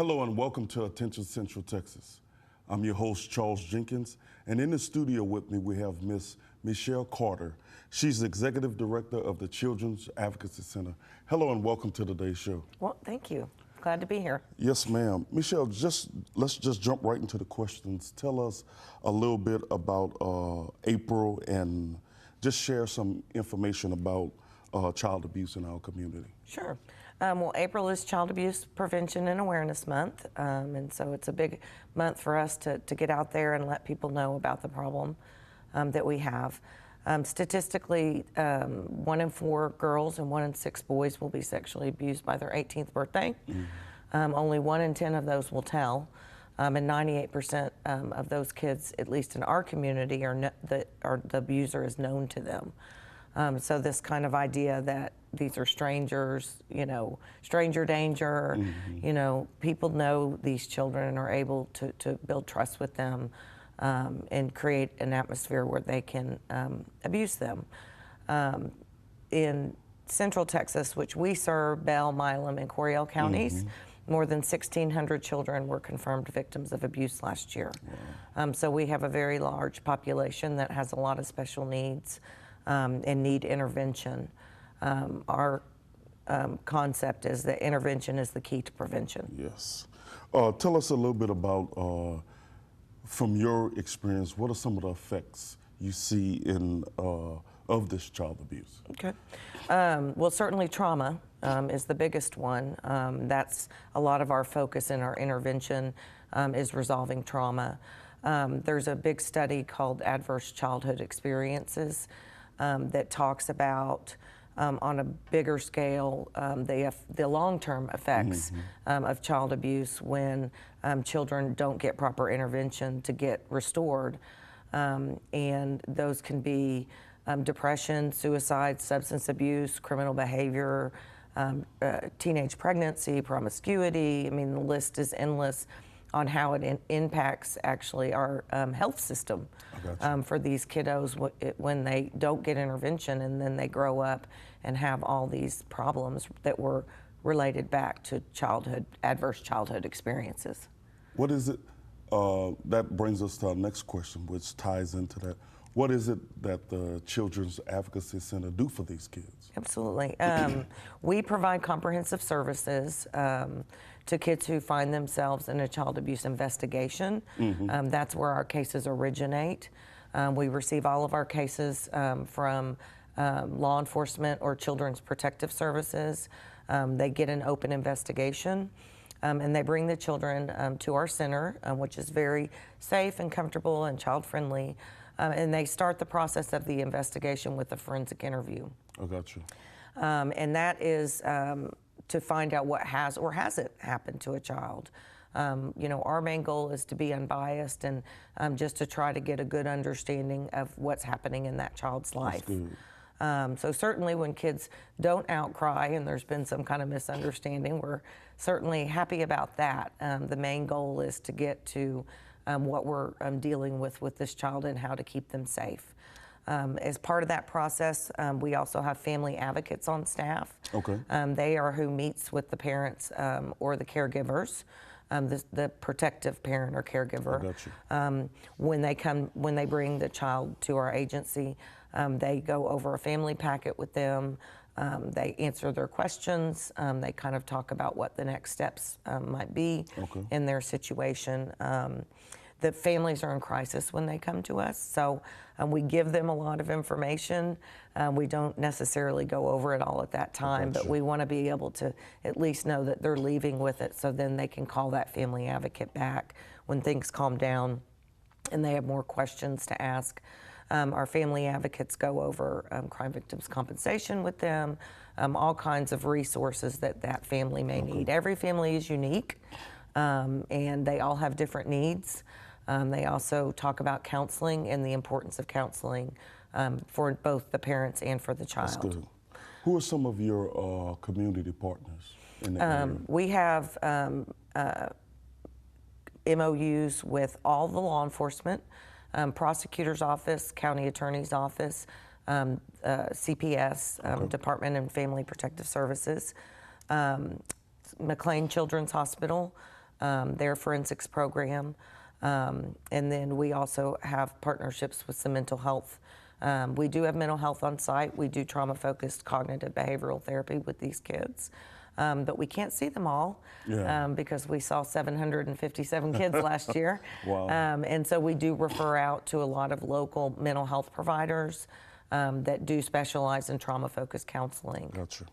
Hello and welcome to Attention Central Texas. I'm your host, Charles Jenkins, and in the studio with me we have Miss Michelle Carter. She's the Executive Director of the Children's Advocacy Center. Hello and welcome to today's show. Well, thank you. Glad to be here. Yes, ma'am. Michelle, let's just jump right into the questions. Tell us a little bit about April and just share some information about child abuse in our community. Sure. Well, April is Child Abuse Prevention and Awareness Month, and so it's a big month for us to get out there and let people know about the problem that we have. Statistically, 1 in 4 girls and 1 in 6 boys will be sexually abused by their 18th birthday. Only 1 in 10 of those will tell, and 98% of those kids, at least in our community, the abuser is known to them. So this kind of idea that these are strangers, stranger danger, people know these children and are able to build trust with them and create an atmosphere where they can abuse them. In Central Texas, which we serve, Bell, Milam, and Coryell counties, more than 1,600 children were confirmed victims of abuse last year. Wow. So we have a very large population that has a lot of special needs and need intervention. Our concept is that intervention is the key to prevention. Yes. Tell us a little bit about, from your experience, what are some of the effects you see of this child abuse? Okay. Well, certainly trauma is the biggest one. That's a lot of our focus in our intervention is resolving trauma. There's a big study called Adverse Childhood Experiences that talks about, on a bigger scale, the long-term effects of child abuse when children don't get proper intervention to get restored. And those can be depression, suicide, substance abuse, criminal behavior, teenage pregnancy, promiscuity. I mean, the list is endless on how it impacts actually our health system for these kiddos when they don't get intervention and then they grow up and have all these problems that were related back to adverse childhood experiences. What is it, that brings us to our next question, which ties into that. What is it that the Children's Advocacy Center do for these kids? Absolutely. We provide comprehensive services to kids who find themselves in a child abuse investigation. That's where our cases originate. We receive all of our cases from law enforcement or Children's Protective Services. They get an open investigation. And they bring the children to our center, which is very safe and comfortable and child-friendly. And they start the process of the investigation with a forensic interview. I got you. And that is to find out what has or hasn't happened to a child. Our main goal is to be unbiased and just to try to get a good understanding of what's happening in that child's life. So certainly when kids don't outcry and there's been some kind of misunderstanding, we're certainly happy about that. The main goal is to get to what we're dealing with this child and how to keep them safe. As part of that process, we also have family advocates on staff. Okay. They are who meets with the parents or the caregivers, the protective parent or caregiver. I got you. When they bring the child to our agency, they go over a family packet with them. They answer their questions. They kind of talk about what the next steps might be in their situation. The families are in crisis when they come to us, so we give them a lot of information. We don't necessarily go over it all at that time, but we want to be able to at least know that they're leaving with it, so then they can call that family advocate back when things calm down and they have more questions to ask. Our family advocates go over crime victims compensation with them, all kinds of resources that family may need. Every family is unique, and they all have different needs. They also talk about counseling and the importance of counseling for both the parents and for the child. That's good. Who are some of your community partners in that area? We have MOUs with all the law enforcement, prosecutor's office, county attorney's office, CPS, Department of Family Protective Services, McLean Children's Hospital, their forensics program. And then we also have partnerships with some mental health. We do have mental health on site. We do trauma-focused cognitive behavioral therapy with these kids. But we can't see them all because we saw 757 kids last year. Wow. And so we do refer out to a lot of local mental health providers that do specialize in trauma-focused counseling. Gotcha.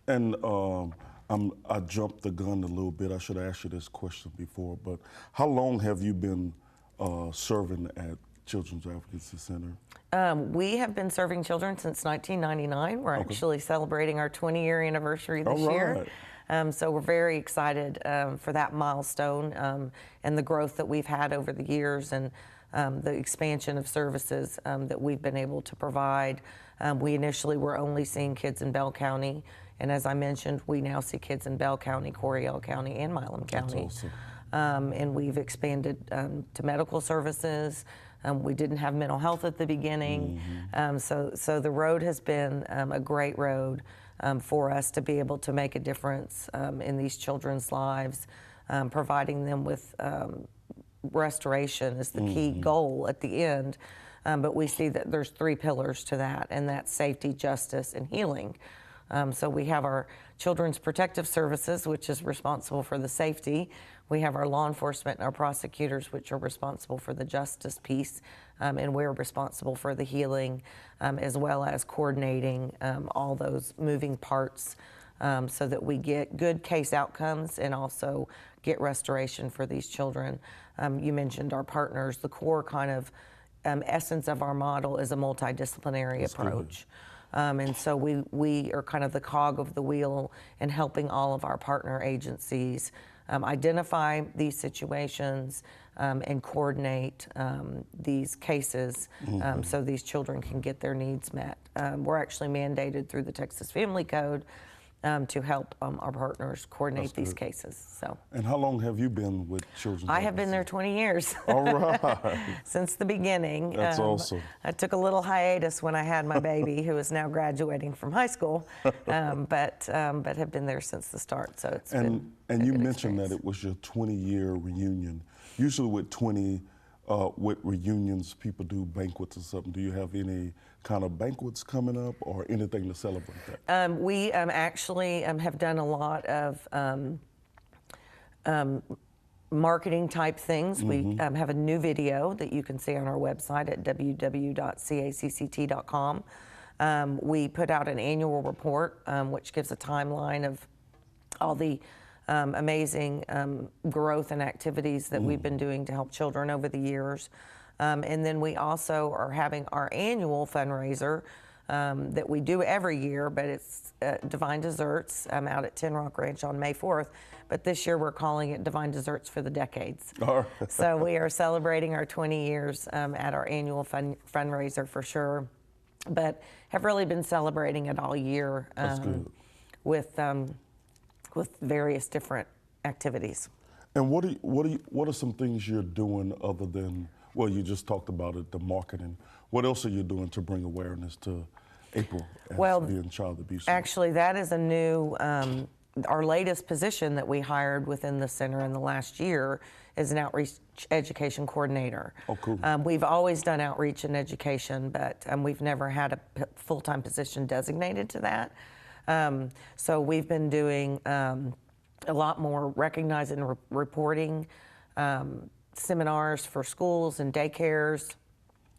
And I jumped the gun a little bit. I should have asked you this question before, but how long have you been serving at Children's Advocacy Center? We have been serving children since 1999. We're actually celebrating our 20-year anniversary this year. So we're very excited for that milestone and the growth that we've had over the years and the expansion of services that we've been able to provide. We initially were only seeing kids in Bell County, and as I mentioned, we now see kids in Bell County, Coryell County, and Milam County. That's awesome. And we've expanded to medical services. We didn't have mental health at the beginning. So the road has been a great road for us to be able to make a difference in these children's lives. Providing them with restoration is the key goal at the end. But we see that there's 3 pillars to that, and that's safety, justice, and healing. So we have our Children's Protective Services, which is responsible for the safety. We have our law enforcement and our prosecutors, which are responsible for the justice piece, and we're responsible for the healing, as well as coordinating all those moving parts so that we get good case outcomes and also get restoration for these children. You mentioned our partners. The core kind of essence of our model is a multidisciplinary approach. And so we are kind of the cog of the wheel in helping all of our partner agencies identify these situations and coordinate these cases so these children can get their needs met. We're actually mandated through the Texas Family Code to help our partners coordinate these cases. So. And how long have you been with Children's I have been there 20 years. All right. Since the beginning. That's awesome. I took a little hiatus when I had my baby, who is now graduating from high school, but have been there since the start. So it's been And you good mentioned experience. that it was your 20-year reunion. Usually with reunions, people do banquets or something. Do you have any kind of banquets coming up or anything to celebrate that? We actually have done a lot of marketing type things. We have a new video that you can see on our website at www.cacct.com. We put out an annual report, which gives a timeline of all the amazing growth and activities that we've been doing to help children over the years. And then we also are having our annual fundraiser that we do every year, but it's Divine Desserts out at Tin Rock Ranch on May 4th. But this year we're calling it Divine Desserts for the Decades. All right. So we are celebrating our 20 years at our annual fundraiser for sure, but have really been celebrating it all year with various different activities. And what are some things you're doing other than, well, you just talked about it, the marketing. What else are you doing to bring awareness to April as being child abuse? Actually, that is a new, our latest position that we hired within the center in the last year is an outreach education coordinator. Oh, cool. We've always done outreach and education, but we've never had a full-time position designated to that. So we've been doing a lot more recognizing and reporting seminars for schools and daycares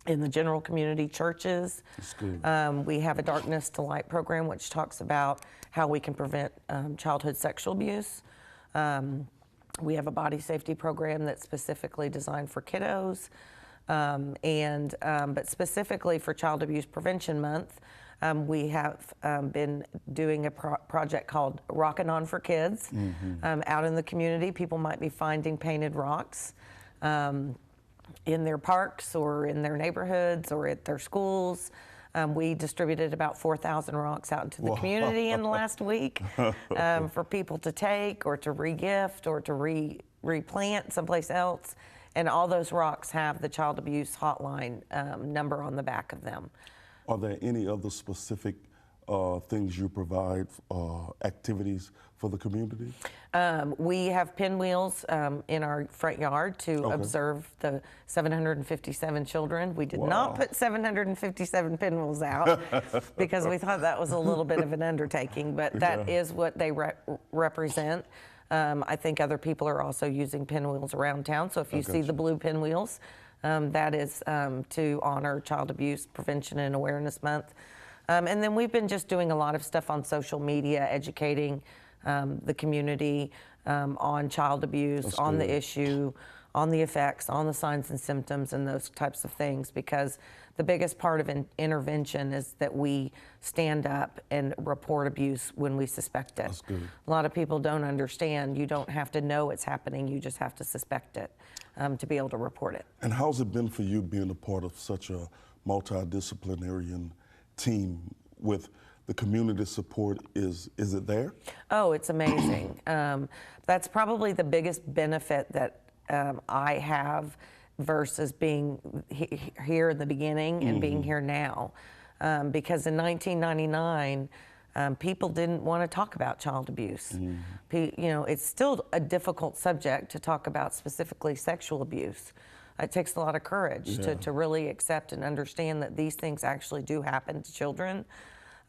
in the general community churches. That's good. We have a Darkness to Light program which talks about how we can prevent childhood sexual abuse. We have a body safety program that's specifically designed for kiddos. But specifically for Child Abuse Prevention Month, we have been doing a project called Rockin' On for Kids. Out in the community, people might be finding painted rocks in their parks or in their neighborhoods or at their schools. We distributed about 4,000 rocks out into the community in the last week for people to take or to re-gift or to replant someplace else. And all those rocks have the child abuse hotline number on the back of them. Are there any other specific things you provide, activities for the community? We have pinwheels in our front yard to Okay. observe the 757 children. We did Wow. not put 757 pinwheels out because we thought that was a little bit of an undertaking, but that is what they represent. I think other people are also using pinwheels around town, so if you see the blue pinwheels, that is to honor Child Abuse Prevention and Awareness Month. And then we've been just doing a lot of stuff on social media, educating the community on child abuse, on the issue, on the effects, on the signs and symptoms, and those types of things, because the biggest part of intervention is that we stand up and report abuse when we suspect it. That's good. A lot of people don't understand. You don't have to know it's happening. You just have to suspect it to be able to report it. And how's it been for you being a part of such a multidisciplinary team with the community support? Is it there? Oh, it's amazing. That's probably the biggest benefit that I have versus being here in the beginning and being here now. Because in 1999, people didn't want to talk about child abuse. You know, it's still a difficult subject to talk about, specifically sexual abuse. It takes a lot of courage to really accept and understand that these things actually do happen to children.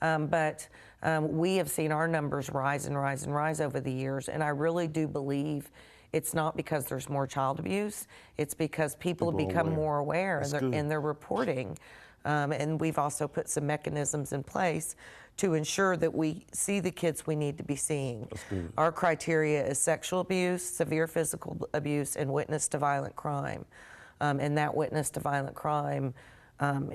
But we have seen our numbers rise and rise and rise over the years, and I really do believe it's not because there's more child abuse, it's because people have become more aware and they're reporting. And we've also put some mechanisms in place to ensure that we see the kids we need to be seeing. Our criteria is sexual abuse, severe physical abuse, and witness to violent crime. And that witness to violent crime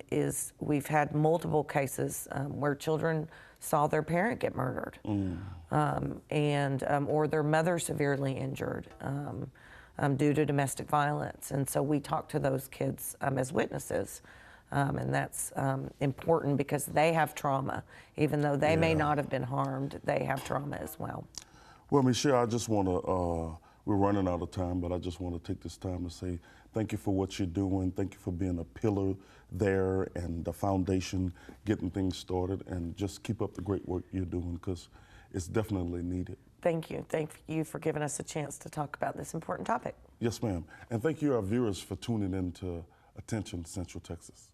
is, we've had multiple cases where children saw their parent get murdered or their mother severely injured due to domestic violence. And so we talk to those kids as witnesses. And that's important because they have trauma. Even though they may not have been harmed, they have trauma as well. Well, Michelle, I just want to, we're running out of time, but I just want to take this time to say thank you for what you're doing. Thank you for being a pillar there and the foundation, getting things started, and just keep up the great work you're doing, because it's definitely needed. Thank you. Thank you for giving us a chance to talk about this important topic. Yes, ma'am. And thank you, our viewers, for tuning in to Attention Central Texas.